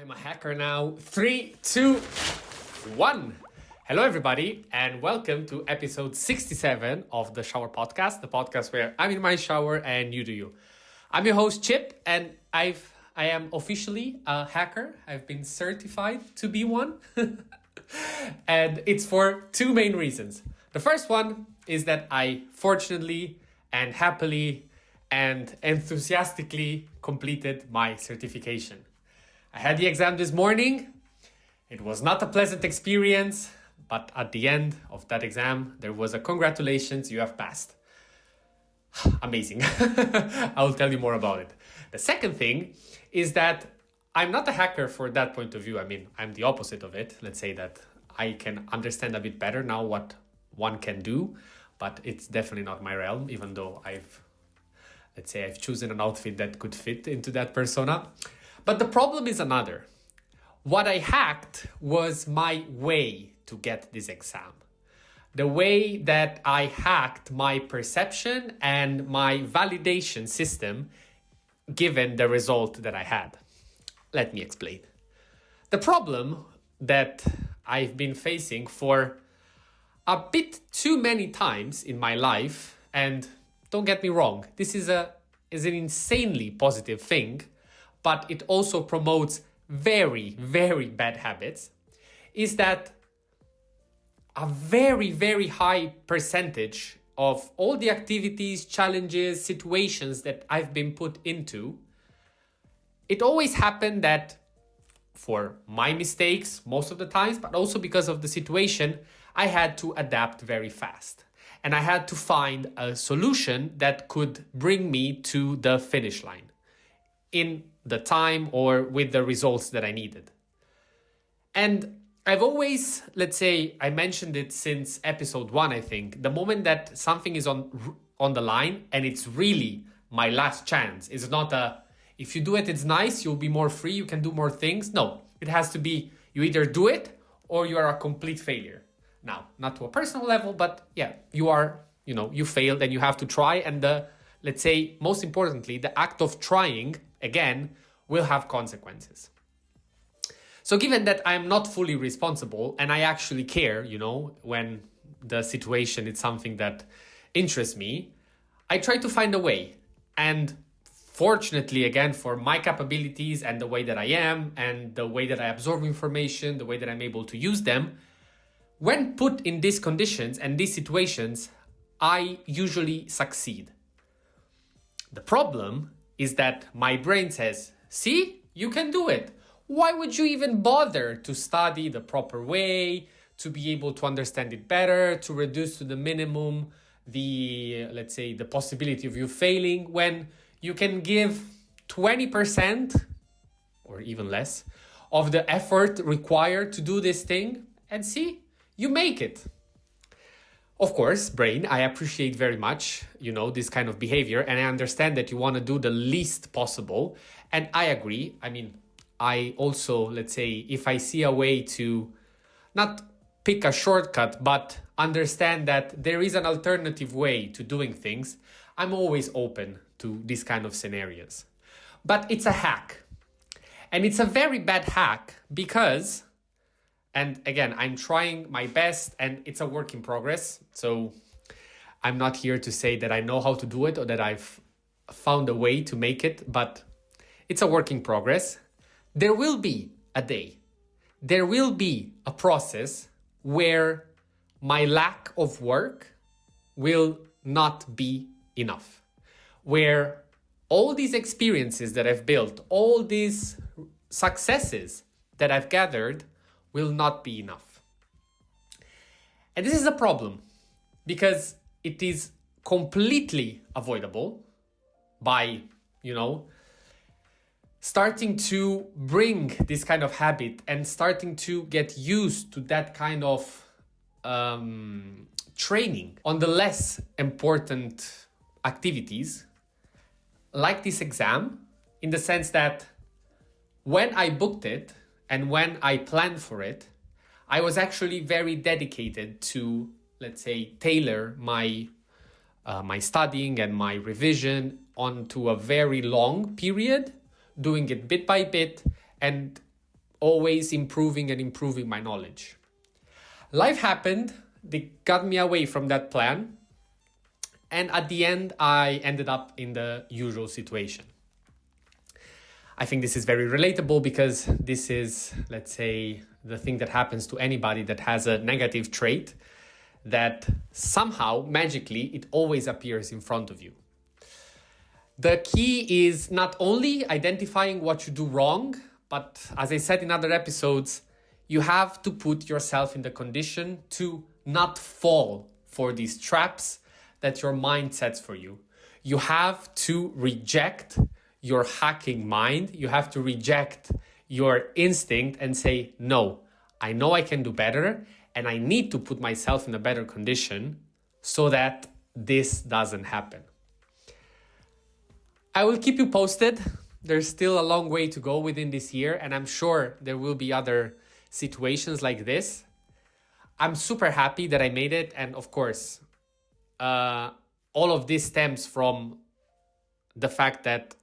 I'm a hacker now. 3, 2, 1. Hello, everybody, and welcome to episode 67 of the Shower Podcast, the podcast where I'm in my shower and you do you. I'm your host, Chip, and I am officially a hacker. I've been certified to be one. And it's for two main reasons. The first one is that I fortunately and happily and enthusiastically completed my certification. I had the exam this morning. It was not a pleasant experience, but at the end of that exam, there was a congratulations, you have passed. Amazing. I'll tell you more about it. The second thing is that I'm not a hacker for that point of view. I mean, I'm the opposite of it. Let's say that I can understand a bit better now what one can do, but it's definitely not my realm, even though I've chosen an outfit that could fit into that persona. But the problem is another. What I hacked was my way to get this exam. The way that I hacked my perception and my validation system given the result that I had. Let me explain. The problem that I've been facing for a bit too many times in my life, and don't get me wrong, this is an insanely positive thing, but it also promotes very, very bad habits, is that a very, very high percentage of all the activities, challenges, situations that I've been put into, it always happened that for my mistakes most of the times, but also because of the situation, I had to adapt very fast. And I had to find a solution that could bring me to the finish line in the time or with the results that I needed. And I've always, I mentioned it since episode 1, I think, the moment that something is on the line and it's really my last chance. It's not if you do it, it's nice, you'll be more free, you can do more things. No, it has to be, you either do it or you are a complete failure. Now, not to a personal level, but yeah, you failed and you have to try. And most importantly, the act of trying, again, will have consequences. So given that I'm not fully responsible and I actually care, when the situation is something that interests me, I try to find a way. And fortunately, again, for my capabilities and the way that I am and the way that I absorb information, the way that I'm able to use them, when put in these conditions and these situations, I usually succeed. The problem is that my brain says, see, you can do it. Why would you even bother to study the proper way, to be able to understand it better, to reduce to the minimum the possibility of you failing, when you can give 20% or even less of the effort required to do this thing and see, you make it. Of course, brain, I appreciate very much, this kind of behavior, and I understand that you want to do the least possible. And I agree. I mean, I also, if I see a way to not pick a shortcut, but understand that there is an alternative way to doing things, I'm always open to these kind of scenarios. But it's a hack. And it's a very bad hack because, and again, I'm trying my best and it's a work in progress. So I'm not here to say that I know how to do it or that I've found a way to make it, but it's a work in progress. There will be a day, there will be a process where my lack of work will not be enough, where all these experiences that I've built, all these successes that I've gathered will not be enough. And this is a problem because it is completely avoidable by, starting to bring this kind of habit and starting to get used to that kind of training on the less important activities, like this exam, in the sense that when I booked it and when I planned for it, I was actually very dedicated to, tailor my studying and my revision onto a very long period, doing it bit by bit, and always improving and improving my knowledge. Life happened, they got me away from that plan, and at the end, I ended up in the usual situation. I think this is very relatable because this is, let's say, the thing that happens to anybody that has a negative trait that somehow, magically, it always appears in front of you. The key is not only identifying what you do wrong, but as I said in other episodes, you have to put yourself in the condition to not fall for these traps that your mind sets for you. You have to reject your hacking mind. You have to reject your instinct and say, no, I know I can do better and I need to put myself in a better condition so that this doesn't happen. I will keep you posted. There's still a long way to go within this year, and I'm sure there will be other situations like this. I'm super happy that I made it, and of course, all of this stems from the fact that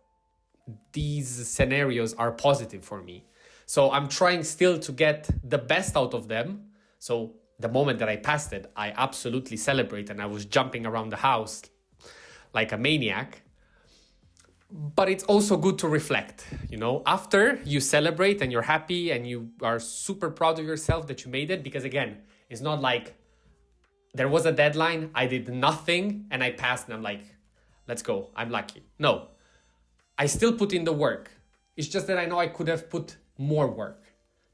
these scenarios are positive for me. So I'm trying still to get the best out of them. So the moment that I passed it, I absolutely celebrate, and I was jumping around the house like a maniac. But it's also good to reflect, after you celebrate and you're happy and you are super proud of yourself that you made it. Because again, it's not like there was a deadline, I did nothing and I passed and I'm like, let's go, I'm lucky. No, I still put in the work. It's just that I know I could have put more work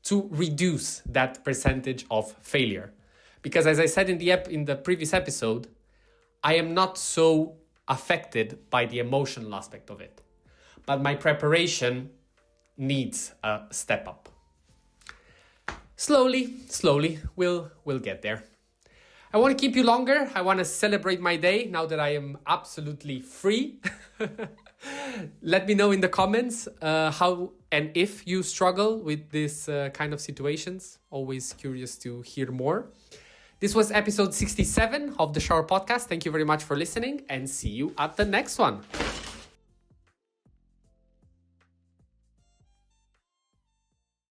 to reduce that percentage of failure. Because as I said in the previous episode, I am not so affected by the emotional aspect of it. But my preparation needs a step up. Slowly, we'll get there. I want to keep you longer. I want to celebrate my day now that I am absolutely free. Let me know in the comments how and if you struggle with this kind of situations. Always curious to hear more. This was episode 67 of the Shower Podcast. Thank you very much for listening and see you at the next one.